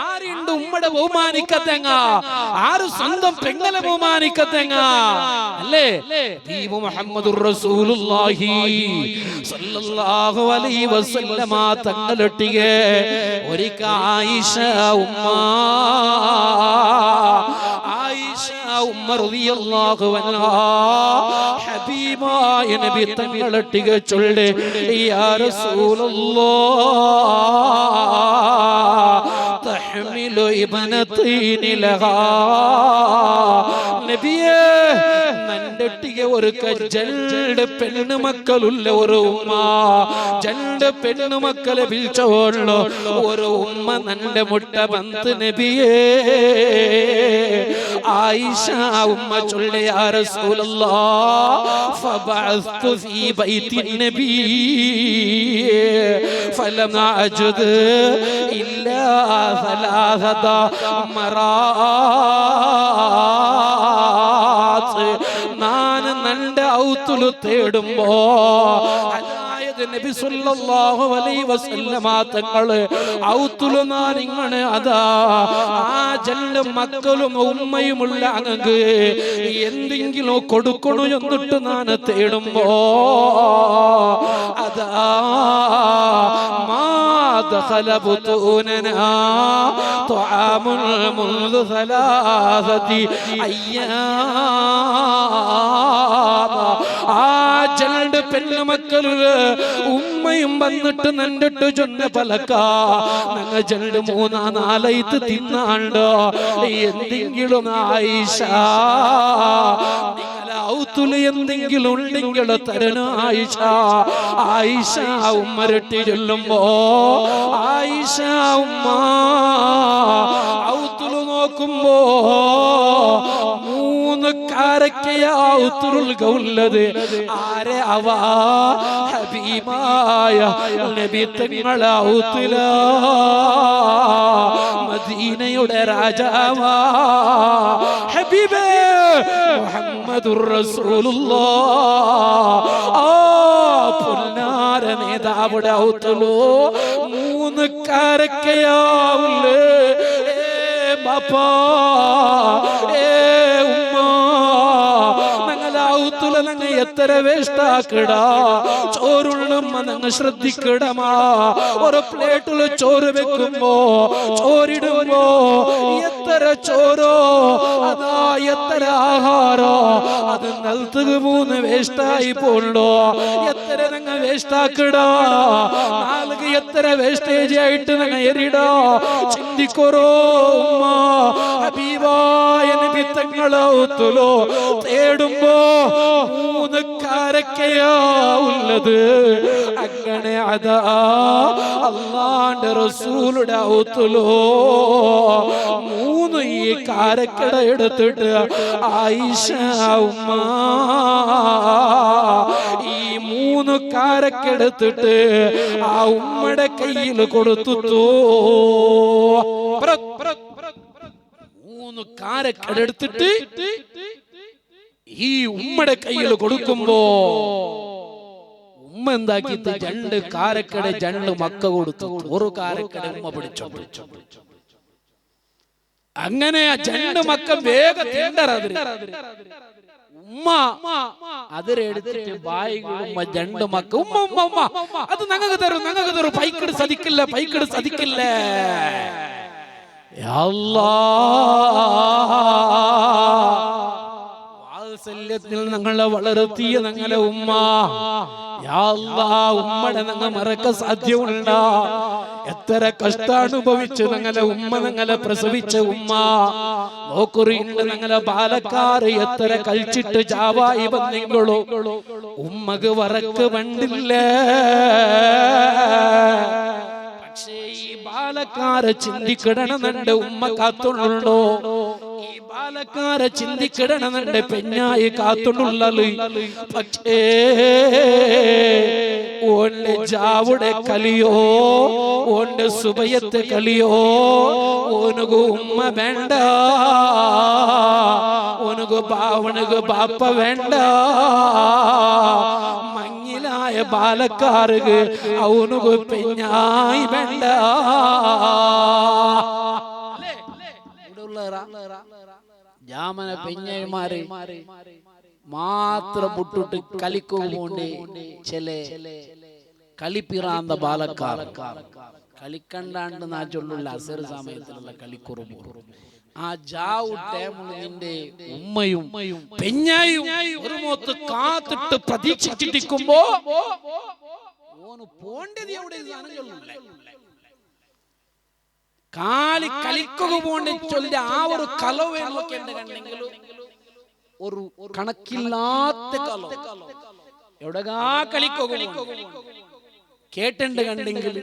ആരുണ്ട് ഉമ്മടെ ബഹുമാനിക്കത്തെങ്ങ? ആര് സ്വന്തം പെങ്ങളെ ബഹുമാനിക്കത്തെങ്ങ? അല്ലേ ഹബീബ് മുഹമ്മദുർ റസൂലുള്ളാഹി സ്വല്ലല്ലാഹു അലൈഹി വസല്ലമ തങ്ങളൊട്ടിಗೆ ഒരിക്ക ആയിഷ ഉമ്മ ഉമ്മ റളിയല്ലാഹു അൻഹാ ഹബീബായ നബി തങ്ങളൊട്ടിಗೆ ചൊല്ലെ യാ റസൂലുള്ളാഹ് തഹ്മിലു ഇബ്നതൈനി ലഹാ നബിയേ നന്റൊട്ടിಗೆ ഒരു രണ്ട് പെണ്ണു മക്കളുള്ള ഒരു ഉമ്മ രണ്ട് പെണ്ണു മക്കളെ വിളിച്ചോളൂ ഒരു ഉമ്മ നന്റെ മുട്ട ബന്ത് നബിയേ ആയിഷ ഉമ്മ ചൊല്ലെ യാ റസൂലല്ലാഹ് ഫബഅസ്തു ഫീ ബൈതി നബി ഫലം അജ്ദ് ഇല്ലാ സലാസത മറാത്ത് ഞാൻ നന്റെ ഔത്തുലു തേടുമ്പോ നബി സല്ലല്ലാഹു അലൈഹി വസല്ലമ തങ്ങളെ ഔത്തുലു നാനിങ്ങനെ അതാ ആ ജല്ല മക്കളും ഉമ്മയുമുള്ള അങ്ങ് എന്തെങ്കിലും കൊടുക്കണു എന്നിട്ട് ഞാൻ തേടുമ്പോ അതാ മാ ദഖല ബുതൂനനാ തുആമുൽ മുൻദു സലാസതി അയ്യാം ആ രണ്ട് പെണ്ണുമക്കളുടെ ഉമ്മയും വന്നിട്ട് നണ്ടിട്ട് ചൊന്ന പലക്ക ഞങ്ങൾ രണ്ട് മൂന്നാ നാലൈത്ത് തിന്നാണ്ടോ എന്തെങ്കിലും ആയിഷ ഔത്തുല് എന്തെങ്കിലും ഉണ്ടെങ്കിൽ തരണ ആയിഷ ആയിഷ ഉമ്മരട്ടി ചൊല്ലുമ്പോ ആയിഷ ഉമ്മ ഔത്തുല് നോക്കുമ്പോ മൂന്ന് കാരക്കയാ ഔത്തുലുക ഉള്ളത് ആരെ അവ ഹബീബായ നബി തങ്ങളെ ഔത്തുല മദീനയുടെ രാജാവാ ഹബീബേ മുഹമ്മദുർ റസൂലുള്ളാഹ് ആ പുന്നാര നേതാവുടെ ഔത്തുലോ മൂന്ന് കാരക്കയാവുള്ളേ ബാപ്പാ എത്ര വേസ്റ്റാക്കടാ ചോറുള്ളുമ്മ ഞങ്ങൾ ശ്രദ്ധിക്കടമാ ഒരു പ്ലേറ്റില് ചോറ് വെക്കുമ്പോ ചോറിടുമ്പോ എത്ര ചോറോ അതാ എത്ര ആഹാരോ അത് നിലത്ത് മൂന്ന് വേസ്റ്റായി പോണ്ടോ എത്ര ഞങ്ങൾ വേസ്റ്റാക്കടാ നാളുക എത്ര വേസ്റ്റേജ് ആയിട്ട് ഞങ്ങൾ എറിടാ ചിന്തിക്കോറോ ഉമ്മ ഹബീബായ നബി തങ്ങളെ ഔത്തുലോ തേടുമ്പോ മൂന്ന് കാരക്കയാ ഉള്ളത് അങ്ങനെ അതാ അല്ലാഹുവിന്റെ റസൂലുടെ ഔത്തുലോ മൂന്ന് ഈ കാരക്കട എടുത്തിട്ട് ആയിഷ ഉമ്മ ഈ മൂന്ന് കാരക്കെടുത്തിട്ട് ആ ഉമ്മയുടെ കയ്യിൽ കൊടുത്തു മൂന്ന് കാരക്കെടുത്തിട്ട് ഈ ഉമ്മയുടെ കയ്യിൽ കൊടുക്കുമ്പോ ഉമ്മ എന്താക്കി രണ്ട് കാരക്കട രണ്ട് മക്ക കൊടുത്തു ഒരു കാരക്കട ഉമ്മ പിടിച്ചോ അങ്ങനെ ആ രണ്ട് മക്ക വേഗം തിണ്ടറതിൽ ഉമ്മ അതിരെടുത്തിട്ട് ബായികളുമ്മ രണ്ട് മക്ക ഉമ്മ ഉമ്മ ഉമ്മ അത് ഞങ്ങൾക്ക് തരും പൈക്കട് സതിക്കില്ല വാത്സല്യത്തിൽ ഞങ്ങളെ വളർത്തിയ ഞങ്ങളെ ഉമ്മ യാ അല്ലാഹ് ഉമ്മടെ ഞങ്ങൾ മറക്ക സാധ്യമുണ്ടാ എത്ര കഷ്ടാനുഭവിച്ച് ഞങ്ങളെ ഉമ്മ ഞങ്ങളെ പ്രസവിച്ച ഉമ്മ നോക്കുറിയുണ്ട് ഞങ്ങളെ ബാലക്കാർ എത്ര കഴിച്ചിട്ട് ജാവായി വന്നെങ്കിലോ ഉമ്മക്ക് വറക്ക് വണ്ടില്ല പക്ഷേ ഈ ബാലക്കാരെ ചിന്തിക്കിടണമെന്നുണ്ട് ഉമ്മ കാത്തുള്ളൂ ഈ ബാലക്കാരെ ചിന്തിക്കിടണമെന്നുണ്ട് പെഞ്ഞായി കാത്തുള്ളത് പക്ഷേ ഓന്റെ ജാവുടെ കലിയോ ഓന്റെ സുബയത്തെ കലിയോ ഓനുകു ഉമ്മ വേണ്ട ഓനുകു ബാപ്പ വേണ്ട മങ്ങിലായ ബാലക്കാർക്ക് അവനുകു പെഞ്ഞായി വേണ്ട ജാമന പെഞ്ഞന്മാര് മാത്രം പുട്ടിട്ട് കളിക്കുകൊണ്ട് ചില കളിപ്പിറാന്ത ബാലക്കാർ കളിക്കണ്ടാണ്ട് നാ ചൊല്ലുള്ള അസർ സമയത്തിലുള്ള കളിക്കുറുമ്പ് ആ ജാവു ടൈമിൽ നിന്റെ ഉമ്മയും പെഞ്ഞായും ഒരു മോത്ത് കാത്തിട്ട് പ്രതീക്ഷിച്ചിരിക്കുമ്പോ ഓന് പോണ്ടത് എവിടെ കാലി കളിക്കുക പോണ്ടി ചൊല്ലിയ ആ ഒരു കലവൊക്കെ എന്റെ കണ്ടെങ്കിലും ഒരു കണക്കില്ലാത്ത കലോ എവിടെകാ കളിക്കുക കേട്ടുണ്ട് കണ്ടെങ്കിൽ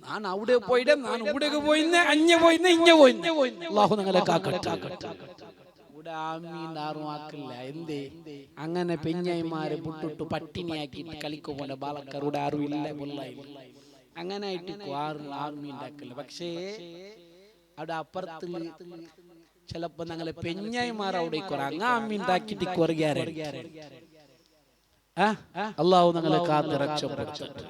ഞാൻ അവിടെ പോയിട ഞാൻ ഇവിടേക്ക് പോയിന്ന് അഞ്ഞ പോയിന്ന് ഇഞ്ഞ പോയിന്ന് അല്ലാഹു ഞങ്ങളെ കാക്കട്ടെ ഇവിടെ ആമീൻ ആരും ആക്കില്ല എന്തേ അങ്ങനെ പെഞ്ഞായിമാരെ പുട്ടിട്ട് പട്ടിണിയാക്കിയിട്ട് കളിക്കുപോലെ ബാലക്കാരുടെ ആരും ഇല്ല പൊല്ലായില്ല അങ്ങനെ ആയിട്ട് ആരും ആമീൻ ഉണ്ടാക്കില്ല പക്ഷേ അവിടെ അപ്പുറത്ത് ചിലപ്പോ ഞങ്ങളെ പെഞ്ഞായിമാർ അവിടെ അങ്ങ് ആമീൻ ഉണ്ടാക്കിയിട്ട് കുറയാറ് അല്ലാഹു ഞങ്ങളെ കാത്ത് രക്ഷപ്പെടുത്തട്ടെ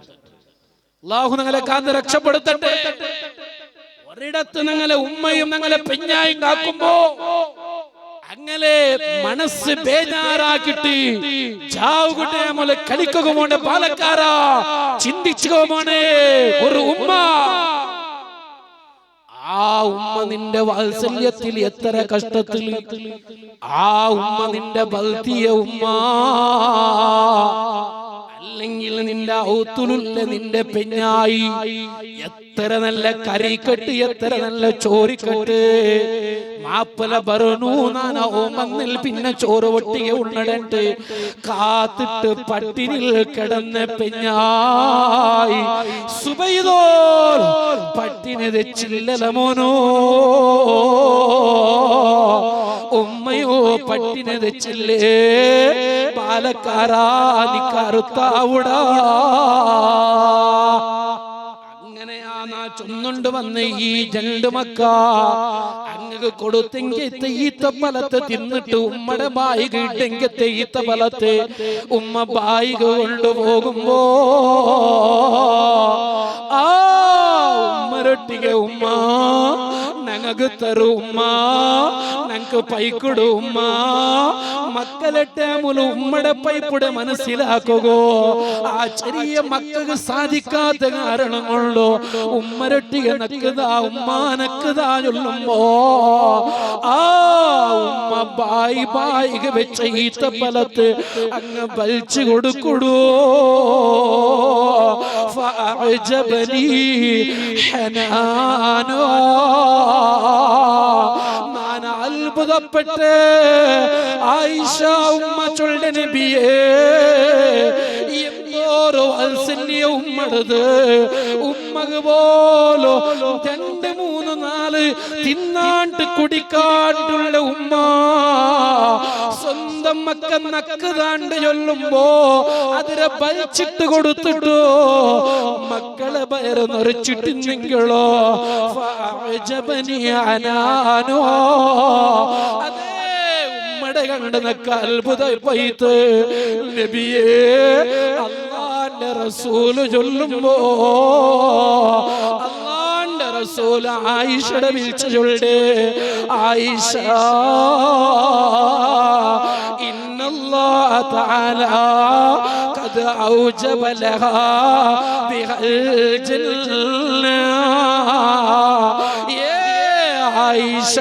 അല്ലാഹു ഞങ്ങളെ കാത്ത് രക്ഷപ്പെടുത്തട്ടെ ഒരിടത്ത് ഞങ്ങളെ ഉമ്മയും ഞങ്ങളെ പെഞ്ഞായും കാക്കുമ്പോ അങ്ങനെ മനസ്സ് ബേജാറാക്കിട്ട് ചാവുകുട്ടെ നമ്മളെ കളിക്കുക പോണ്ട പാലക്കാരാ ചിന്തിച്ചുകോ മോനെ ഒരു ഉമ്മ ആ ഉമ്മ നിന്റെ വാത്സല്യത്തിൽ എത്ര കഷ്ടത്തിൽ ആ ഉമ്മ നിന്റെ ബൽത്തിയ ഉമ്മ അല്ലെങ്കിൽ നിന്റെ ഔത്തുലുള്ള നിന്റെ പെഞ്ഞായി എത്ര നല്ല കറിക്കെട്ട് എത്ര നല്ല ചോറിക്കെട്ട് മാപ്പല പറഞ്ഞു നാന ഓമന്നിൽ പിന്നെ ചോറ് ഒട്ടിക ഉണ്ണടണ്ട് കാത്തിട്ട് പട്ടിണിൽ കിടന്ന പെഞ്ഞായി സുബൈദോ പട്ടിണി തെച്ചില്ലല മോനോ ഉമ്മയോ പട്ടിണി തെച്ചില്ലേ പാലക്കാരാ നീ കറുത്താവുടാ ചൊന്നുണ്ട് വന്ന് ഈ രണ്ട് മക്ക അങ്ങ് കൊടുത്തെങ്കിൽ ഈത്തപ്പലത്ത് തിന്നിട്ട് ഉമ്മടെ ബായിക ഇട്ടെങ്കിൽ ഈത്തപ്പലത്ത് ഉമ്മ ബായിക കൊണ്ടുപോകുമ്പോ ആ ഉമ്മരൊട്ടിക ഉമ്മ ഞങ്ങൾക്ക് തരും ഉമ്മ ഞങ്ങൾക്ക് പൈക്കൊടു ഉമ്മ മക്കളെ ടൈമിൽ ഉമ്മടെ പൈപ്പുടെ മനസ്സിലാക്കുകയോ ആ ചെറിയ മക്കൾക്ക് സാധിക്കാത്ത കാരണം കൊണ്ടോ ഉമ്മരൊട്ടിക നക്കുതാ ഉമ്മ നക്കുതാ ചൊല്ലുമ്പോ ആ ഉമ്മ ബായിക വെച്ച ഈത്തപ്പലത്ത് അങ്ങ് വലിച്ചു കൊടുക്കുടോ ഫഅജബനി ഹനാനോ ഞാൻ അത്ഭുതപ്പെട്ട് ആയിഷ ഉമ്മ ചൊല്ലുന്ന നബിയേ എന്തോരോ വാത്സല്യ ഉമ്മടത് ഉമ്മക്ക് പോലോ 2, 3, 4 തിന്നാണ്ട് കുടിക്കാണ്ടുള്ള ഉമ്മ സ്വന്തം മക്ക നക്കുതാണ്ട് ചൊല്ലുമ്പോ അതിനെ വലിച്ചിട്ട് കൊടുത്തിട്ടോ മക്കളെ വയറ് നിറച്ചിട്ടില്ലെങ്കിലോ ഫഅജബനിയാനോ അതേ ഉമ്മടെ കണ്ട് നക്ക അത്ഭുതമായിട്ട് നബിയേ അല്ലാഹുവിന്റെ റസൂൽ ചൊല്ലുമ്പോ അല്ലാഹുവിന്റെ റസൂൽ ആയിഷയുടെ വിളിച്ചു ചൊല്ല് ആയിഷ ഇന്നല്ലാഹ തആല ഖദ് ഔജബ ലഹാ ബിഹൽ ജന്ന ആയിഷ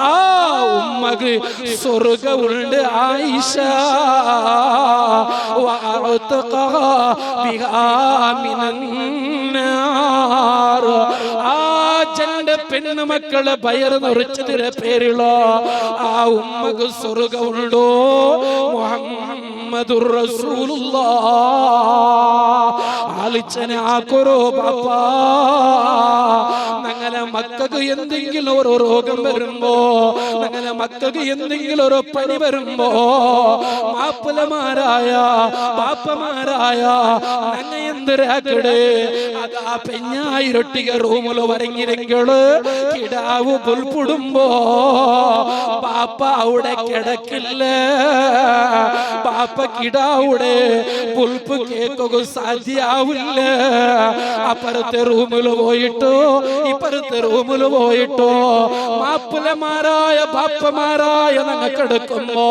ആ ഉമ്മക്ക് സ്വർഗ്ഗമുണ്ട് ആയിഷ വഅതഖഹാ ബിഹാ മിനന്നാർ ആ ജന്റെ പെണ്ണുമക്കളെ വയറ് നിറച്ചതിന്റെ പേരിലോ ആ ഉമ്മക്ക് സ്വർഗ്ഗമുണ്ടോ മുഹമ്മദുർ റസൂലുള്ളാഹ് ആലിച്ചനെ ആക്കോരോ ബാപ്പാ ഞങ്ങളെ മക്കൾക്ക് എന്തെങ്കിലും ഒരു രോഗം വരുമ്പോ ഞങ്ങളെ മക്കൾക്ക് എന്തെങ്കിലും ഒരു പനി വരുമ്പോ മാപ്പിളമാരായ ബാപ്പമാരായ ഞങ്ങൾ എന്തിരാക്കടേ അതാ പെഞ്ഞായിരൊട്ടിക റൂമില് വരങ്ങിരെങ്കില് കിടാവ് പുൽപുടുമ്പോ ബാപ്പ അവിടെ കിടക്കില്ല ബാപ്പ കിടാവിടെ പുൽപ്പ് കേൾക്കുക സാധ്യാവില്ല അപ്പുറത്തെ റൂമിൽ പോയിട്ടോ ഇപ്പുറത്തെ റൂമിൽ പോയിട്ടോ മാപ്പിളമാരായ ബാപ്പമാരായ ഞങ്ങൾക്കെടുക്കുമ്പോ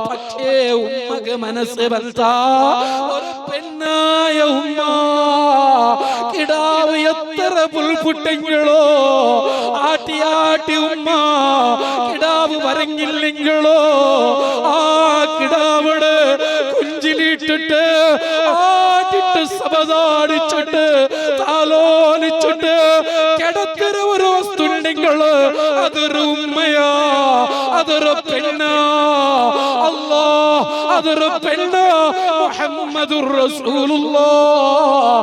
പക്ഷേ ഉമ്മക്ക് മനസ്സ് വന്നാ ഒരു പെണ്ണായ ഉമ്മ കിടാവ് എത്ര പുൽപുട്ടെങ്കിലോ ആട്ടി ആട്ടി ഉമ്മ കിടാവ് വരങ്ങില്ലെങ്കിലോ ആ കിടാവിടെ കുഞ്ചിലിട്ടിട്ട് ആട്ടിട്ട് സബദാടിച്ചിട്ട് താലോലിച്ചിട്ട് കിടക്കുന്ന ഒരു വസ്തുണ്ടെങ്കിൽ അതൊരു ഉമ്മയാ, അതൊരു പെണ്ണാ. അല്ലാഹ് അതൊരു പെണ്ണാ. മുഹമ്മദുർ റസൂലുള്ളാഹ്.